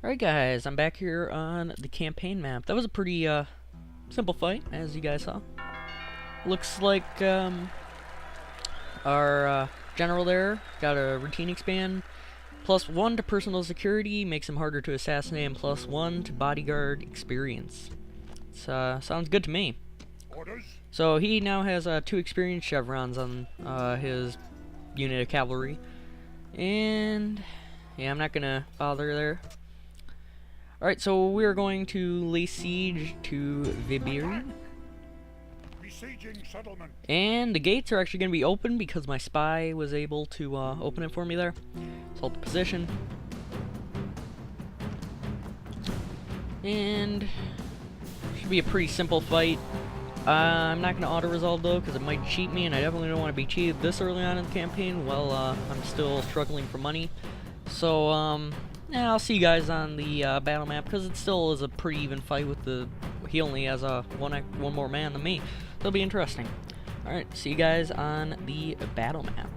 Alright guys, I'm back here on the campaign map. That was a pretty simple fight, as you guys saw. Looks like our general there got a routine expand. +1 to personal security, makes him harder to assassinate, and +1 to bodyguard experience. Sounds good to me. Orders? So he now has 2 experience chevrons on his unit of cavalry. And yeah, I'm not gonna bother there. Alright, so we're going to lay siege to Vibiri. Besieging settlement. And the gates are actually going to be open because my spy was able to open it for me there. So hold the position. And should be a pretty simple fight. I'm not going to auto-resolve though because it might cheat me, and I definitely don't want to be cheated this early on in the campaign while I'm still struggling for money. So, yeah, I'll see you guys on the battle map because it still is a pretty even fight with he only has one more man than me. So it'll be interesting. Alright, see you guys on the battle map.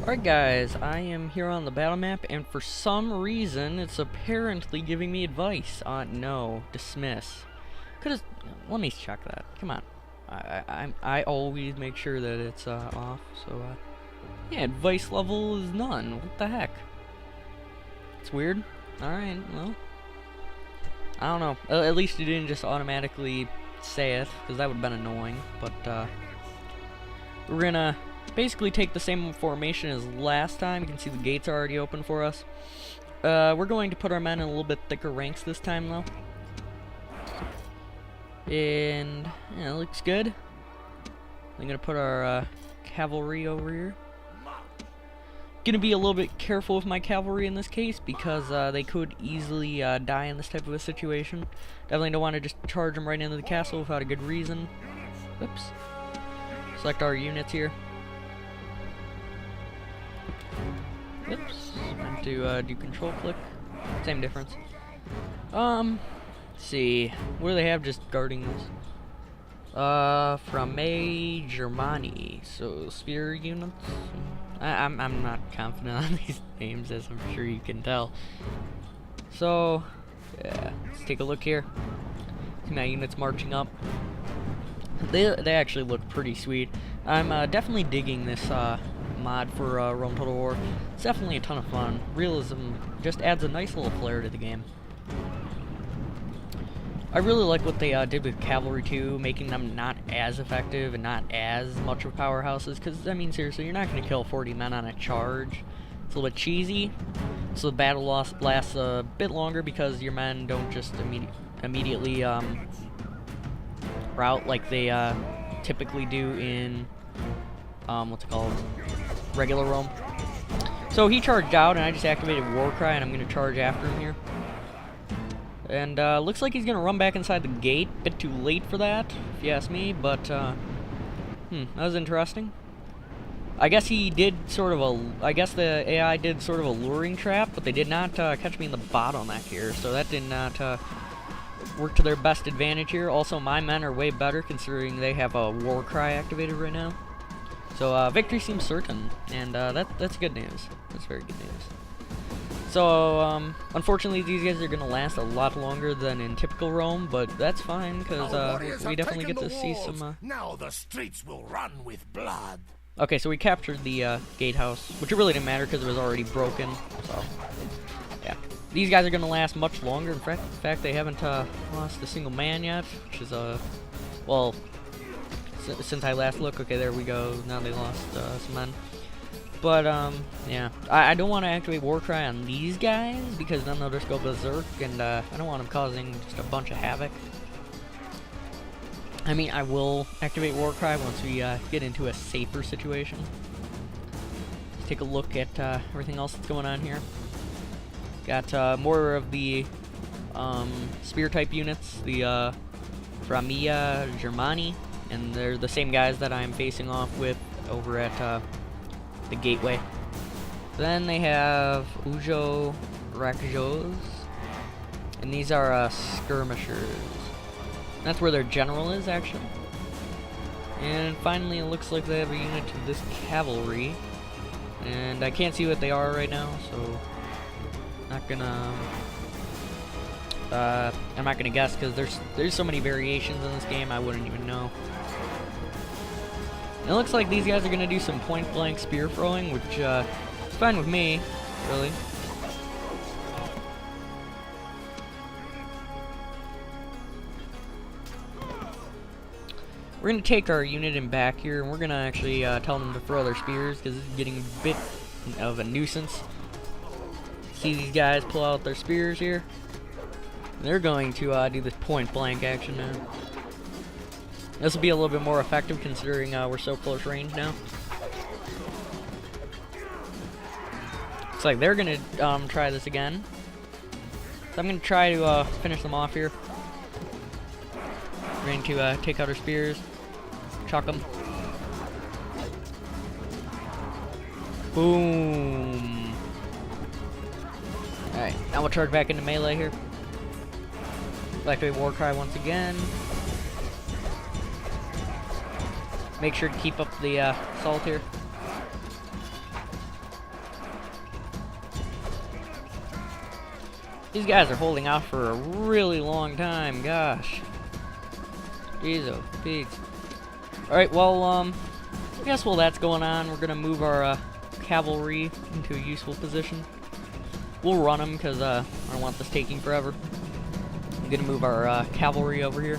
Alright guys, I am here on the battle map, and for some reason it's apparently giving me advice. No, dismiss. Let me check that. Come on. I always make sure that it's off, so yeah, advice level is none. What the heck? It's weird. Alright, well, I don't know. At least it didn't just automatically say it, because that would have been annoying. But we're gonna basically take the same formation as last time. You can see the gates are already open for us. We're going to put our men in a little bit thicker ranks this time, though. And yeah, it looks good. I'm gonna put our cavalry over here. Gonna be a little bit careful with my cavalry in this case because they could easily die in this type of a situation. Definitely don't want to just charge them right into the castle without a good reason. Oops. Select our units here. Oops. Meant to do control click. Same difference. Let's see. What do they have just guarding this? From Germany. So spear units. I'm not confident on these names, as I'm sure you can tell. So, yeah, let's take a look here. See my units marching up. They actually look pretty sweet. I'm definitely digging this mod for Rome Total War. It's definitely a ton of fun. Realism just adds a nice little flair to the game. I really like what they did with cavalry too, making them not as effective and not as much of powerhouses, because, I mean, seriously, you're not going to kill 40 men on a charge. It's a little bit cheesy, so the battle lasts a bit longer because your men don't just immediately rout like they typically do in, what's it called, regular Rome. So he charged out, and I just activated Warcry, and I'm going to charge after him here. And looks like he's gonna run back inside the gate. Bit too late for that, if you ask me, but that was interesting. I guess he did sort of I guess the AI did sort of a luring trap, but they did not catch me in the bottleneck here, so that did not work to their best advantage here. Also, my men are way better considering they have a war cry activated right now. So victory seems certain, and that's good news. That's very good news. So, unfortunately, these guys are going to last a lot longer than in typical Rome, but that's fine, because we definitely get to see some... Now the streets will run with blood. Okay, so we captured the gatehouse, which it really didn't matter because it was already broken, so... Yeah. These guys are going to last much longer. In fact, they haven't lost a single man yet, which is, well, since I last looked. Okay, there we go. Now they lost some men. But, yeah, I don't want to activate Warcry on these guys, because then they'll just go berserk, and I don't want them causing just a bunch of havoc. I mean, I will activate Warcry once we get into a safer situation. Let's take a look at everything else that's going on here. Got more of the spear-type units, the Framia Germani, and they're the same guys that I'm facing off with over at the gateway. Then they have Ujo Rakjos, and these are skirmishers. That's where their general is, actually. And finally, it looks like they have a unit of this cavalry, and I can't see what they are right now, so Not gonna. I'm not gonna guess because there's so many variations in this game I wouldn't even know. It looks like these guys are gonna do some point blank spear throwing, which is fine with me, really. We're gonna take our unit in back here, and we're gonna actually tell them to throw their spears because this is getting a bit of a nuisance. See these guys pull out their spears here. They're going to do this point blank action now. This will be a little bit more effective considering we're so close range now. Looks like they're gonna try this again. So I'm gonna try to finish them off here. We're going to take out our spears, chuck them. Boom. Alright, now we'll charge back into melee here. Activate war cry once again. Make sure to keep up the assault here. These guys are holding out for a really long time, gosh. Jeez, oh, pigs. Alright, well, I guess while that's going on, we're gonna move our cavalry into a useful position. We'll run them because I don't want this taking forever. I'm gonna move our cavalry over here.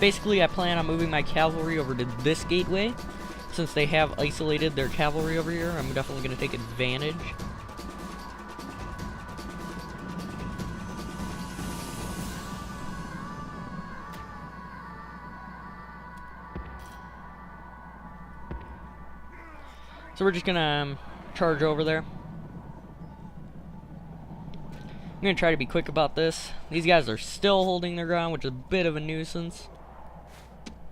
Basically, I plan on moving my cavalry over to this gateway. Since they have isolated their cavalry over here, I'm definitely gonna take advantage. So we're just gonna charge over there. I'm gonna try to be quick about this. These guys are still holding their ground, which is a bit of a nuisance.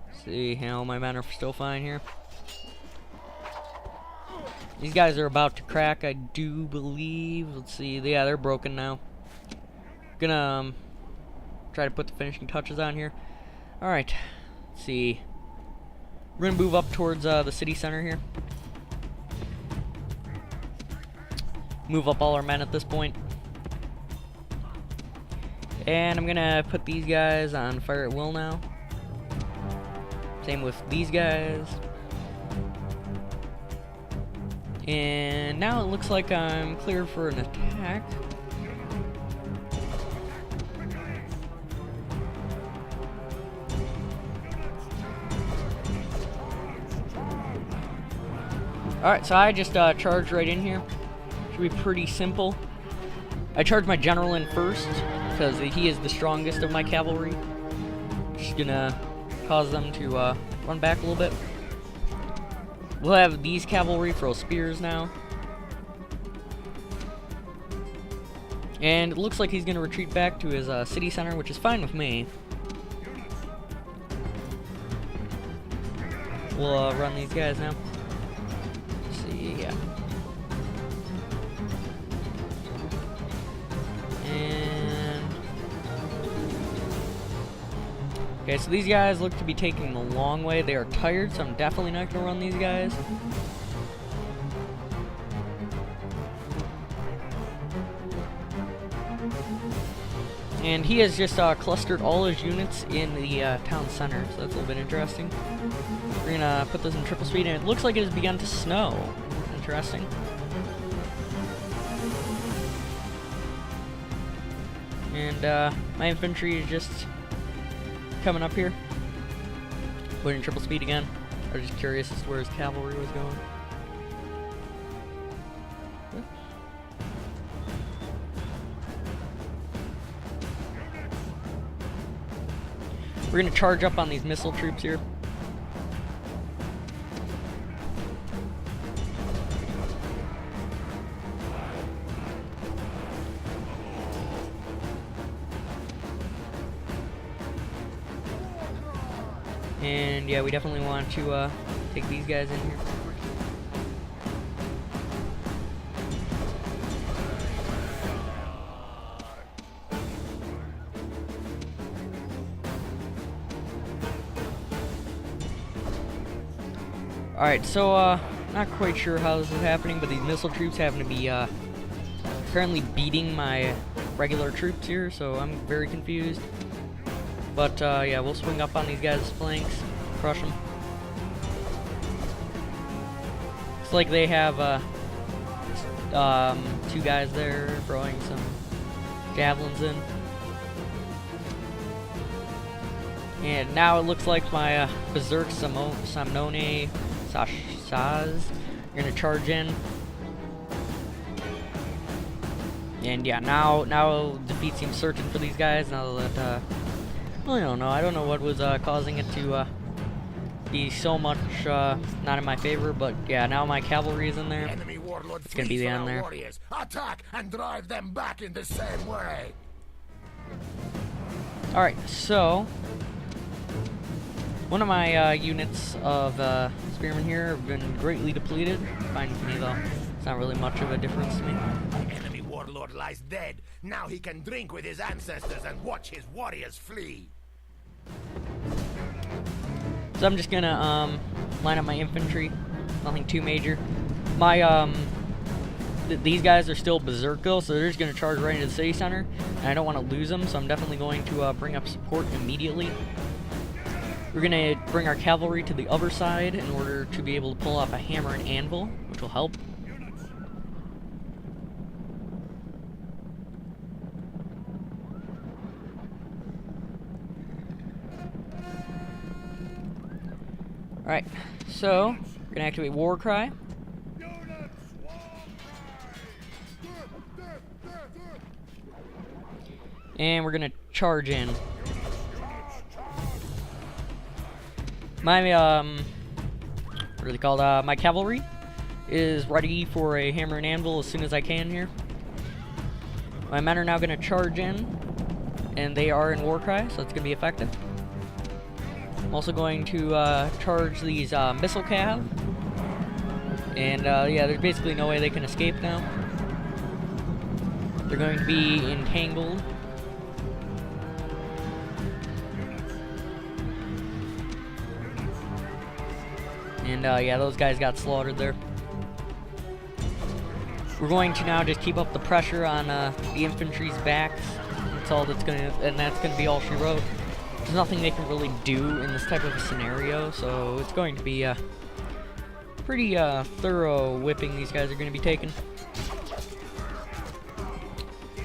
Let's see how my men are still fine here. These guys are about to crack, I do believe. Let's see, yeah, they're broken now. Gonna try to put the finishing touches on here. Alright, let's see. We're gonna move up towards the city center here. Move up all our men at this point. And I'm gonna put these guys on fire at will now. Same with these guys. And now it looks like I'm clear for an attack. Alright, so I just charged right in here. Should be pretty simple. I charged my general in first because he is the strongest of my cavalry. Just gonna cause them to run back a little bit. We'll have these cavalry throw spears now. And it looks like he's gonna retreat back to his city center, which is fine with me. We'll run these guys now. Let's see, yeah. Okay, so these guys look to be taking the long way. They are tired, so I'm definitely not going to run these guys. And he has just clustered all his units in the town center, so that's a little bit interesting. We're going to put this in triple speed, and it looks like it has begun to snow. Interesting. And my infantry is just coming up here. Put in triple speed again. I was just curious as to where his cavalry was going. We're gonna charge up on these missile troops here. And yeah, we definitely want to take these guys in here. Alright, so Not quite sure how this is happening, but these missile troops happen to be currently beating my regular troops here, so I'm very confused. But yeah, we'll swing up on these guys' flanks, crush them. Looks like they have 2 guys there throwing some javelins in. And now it looks like my Berserk Samnone Saz are gonna charge in. And yeah, now defeat seems certain for these guys. Now that I don't know. I don't know what was causing it to be so much not in my favor. But yeah, now my cavalry is in there. It's gonna be the end there. Attack and drive them back in the same way. All right, so one of my units of spearmen here have been greatly depleted. Fine with me though. It's not really much of a difference to me. The enemy warlord lies dead. Now he can drink with his ancestors and watch his warriors flee. So I'm just gonna line up my infantry. Nothing too major. My these guys are still berserk though, so they're just gonna charge right into the city center, and I don't want to lose them, so I'm definitely going to bring up support immediately. We're gonna bring our cavalry to the other side in order to be able to pull off a hammer and anvil, which will help. Alright, so we're gonna activate War Cry. And we're gonna charge in. My what are they called? My cavalry is ready for a hammer and anvil as soon as I can here. My men are now gonna charge in, and they are in War Cry, so it's gonna be effective. I'm also going to charge these missile cav, and yeah, there's basically no way they can escape now. They're going to be entangled. And yeah, those guys got slaughtered there. We're going to now just keep up the pressure on the infantry's backs. That's all that's gonna, and that's gonna be all she wrote. There's nothing they can really do in this type of a scenario, so it's going to be a pretty thorough whipping these guys are going to be taking.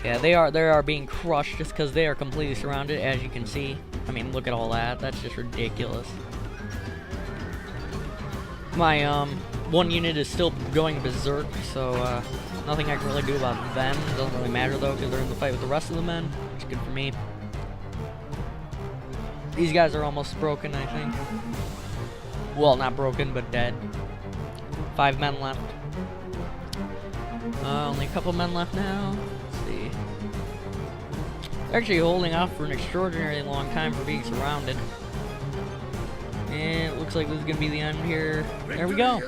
Yeah, they are being crushed just because they are completely surrounded, as you can see. I mean, look at all that. That's just ridiculous. My one unit is still going berserk, so nothing I can really do about them. It doesn't really matter though, because they're in the fight with the rest of the men, which is good for me. These guys are almost broken, I think. Well, not broken, but dead. 5 men left. Only a couple men left now. Let's see. They're actually holding off for an extraordinarily long time for being surrounded. And it looks like this is going to be the end here. There we go.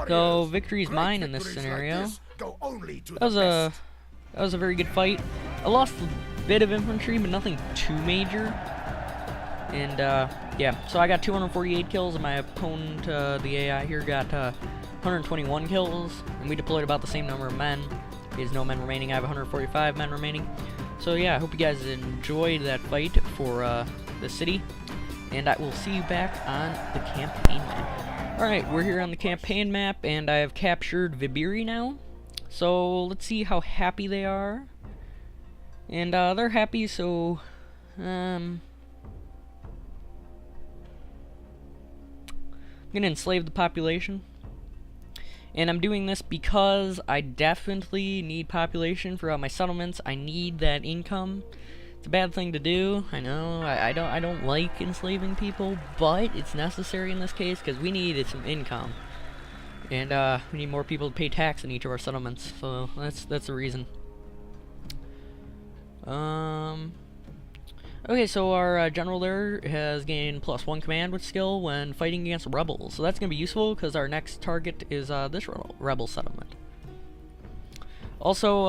So victory is mine in this scenario. That was a very good fight. I lost a bit of infantry, but nothing too major. And yeah, so I got 248 kills, and my opponent, the AI here, got 121 kills, and we deployed about the same number of men. He has no men remaining. I have 145 men remaining. So yeah, I hope you guys enjoyed that fight for the city. And I will see you back on the campaign map. Alright, we're here on the campaign map, and I have captured Vibiri now. So, let's see how happy they are. And, they're happy, so... I'm gonna enslave the population. And I'm doing this because I definitely need population throughout my settlements. I need that income. It's a bad thing to do, I know. I don't like enslaving people, but it's necessary in this case because we need some income, and we need more people to pay tax in each of our settlements. So that's the reason. Okay, so our general there has gained +1 command with skill when fighting against rebels. So that's gonna be useful because our next target is this rebel settlement. Also,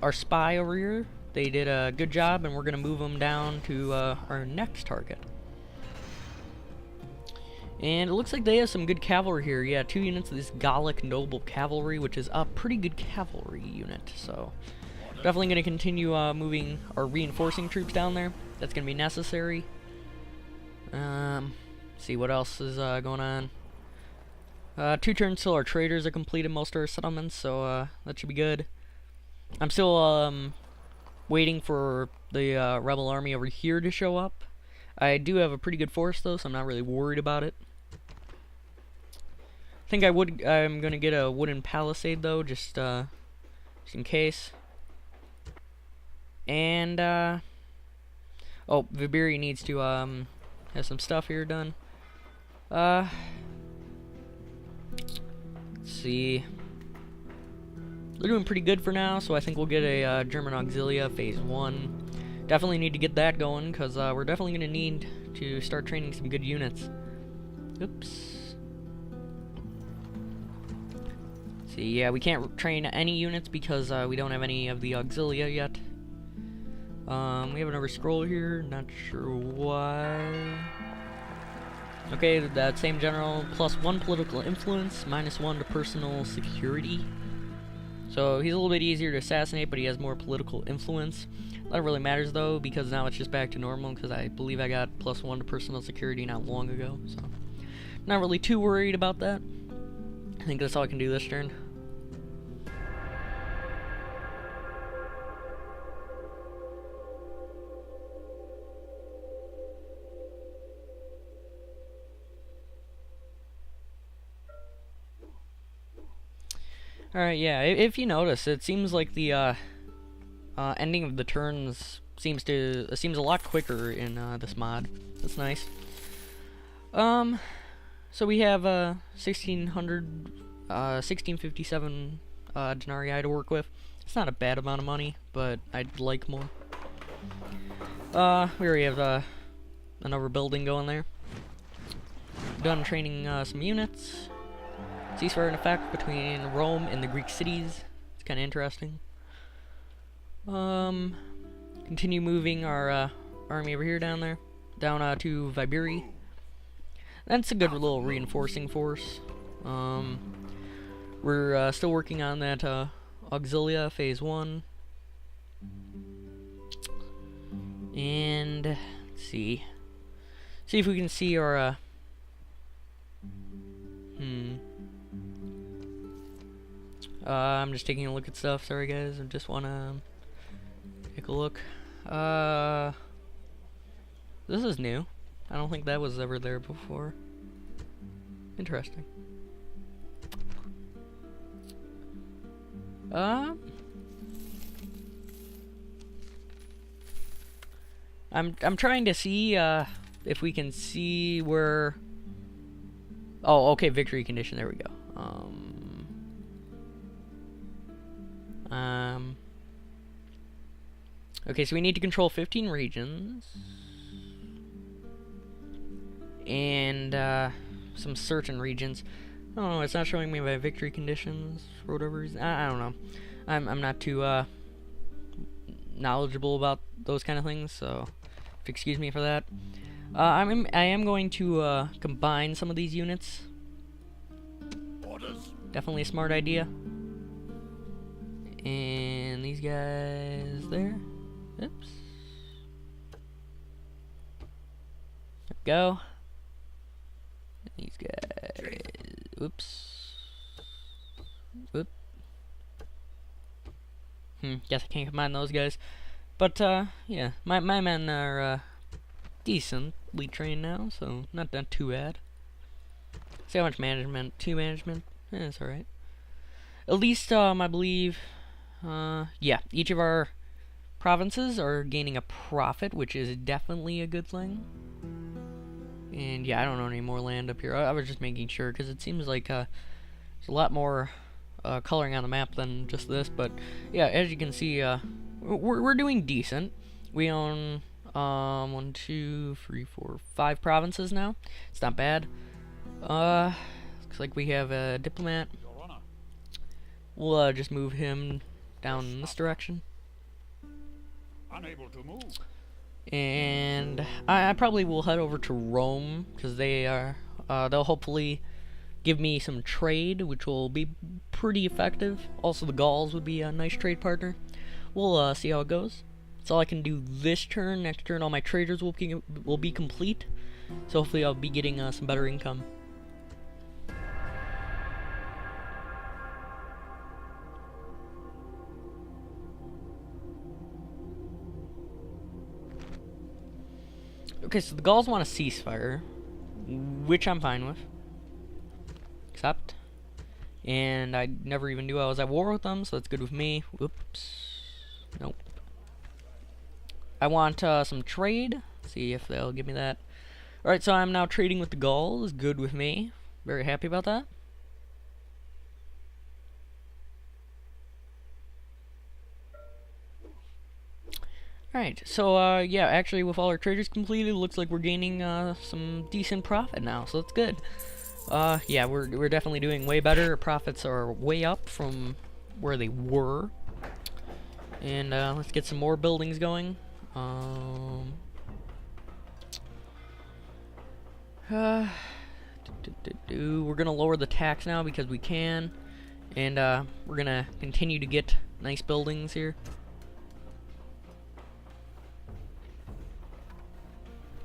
our spy over here. They did a good job, and we're going to move them down to our next target. And it looks like they have some good cavalry here. Yeah, 2 units of this Gallic Noble Cavalry, which is a pretty good cavalry unit. So, definitely going to continue moving or reinforcing troops down there. That's going to be necessary. See what else is going on. 2 turns till our traders are completed most of our settlements, so that should be good. I'm still waiting for the rebel army over here to show up. I do have a pretty good force though, so I'm not really worried about it. I think I'm gonna get a wooden palisade though, just in case. And oh, Vibiri needs to have some stuff here done. Let's see. They're doing pretty good for now, so I think we'll get a German Auxilia Phase 1. Definitely need to get that going, because we're definitely going to need to start training some good units. Oops. See, yeah, we can't train any units because we don't have any of the Auxilia yet. We have another scroll here, not sure why. Okay, that same general, +1 political influence, -1 to personal security. So he's a little bit easier to assassinate, but he has more political influence. That really matters though, because now it's just back to normal, because I believe I got +1 to personal security not long ago, so not really too worried about that. I think that's all I can do this turn. Alright, yeah, if you notice, it seems like the ending of the turns seems a lot quicker in this mod. That's nice. So we have 1657 denarii to work with. It's not a bad amount of money, but I'd like more. We already have another building going there. Done training some units. Ceasefire in effect between Rome and the Greek cities. It's kind of interesting. Continue moving our army over here down there. Down to Vibiri. That's a good little reinforcing force. We're still working on that Auxilia Phase 1. And let's see. See if we can see our I'm just taking a look at stuff. Sorry guys, I just wanna take a look. This is new. I don't think that was ever there before. Interesting. I'm trying to see if we can see where. Oh, okay, victory condition. There we go. Okay, so we need to control 15 regions and some certain regions. Oh, it's not showing me my victory conditions for whatever reason. I don't know. I'm not too knowledgeable about those kind of things, so excuse me for that. I am going to combine some of these units. Orders. Definitely a smart idea. And these guys there. Oops. There we go. These guys. Oops. Oop. Guess I can't combine those guys. But yeah, my men are decently trained now, so not too bad. See how much management? 2 management? That's alright. At least I believe yeah, each of our provinces are gaining a profit, which is definitely a good thing. And yeah, I don't own any more land up here. I was just making sure, because it seems like there's a lot more coloring on the map than just this. But yeah, as you can see, we're doing decent. We own 1, 2, 3, 4, 5 provinces now. It's not bad. Looks like we have a diplomat. We'll just move him down in this direction. Unable to move. And I probably will head over to Rome, because they are They'll hopefully give me some trade, which will be pretty effective. Also, the Gauls would be a nice trade partner. We'll see how it goes. That's all I can do this turn. Next turn, all my traders will be complete. So hopefully I'll be getting some better income. Okay, so the Gauls want a ceasefire, which I'm fine with. Accept. And I never even knew I was at war with them, so that's good with me. Whoops. Nope. I want some trade. See if they'll give me that. Alright, so I'm now trading with the Gauls. Good with me. Very happy about that. Alright, so yeah, actually with all our traders completed, it looks like we're gaining some decent profit now, so that's good. Yeah, we're definitely doing way better. Our profits are way up from where they were. And let's get some more buildings going. We're gonna lower the tax now because we can, and we're gonna continue to get nice buildings here.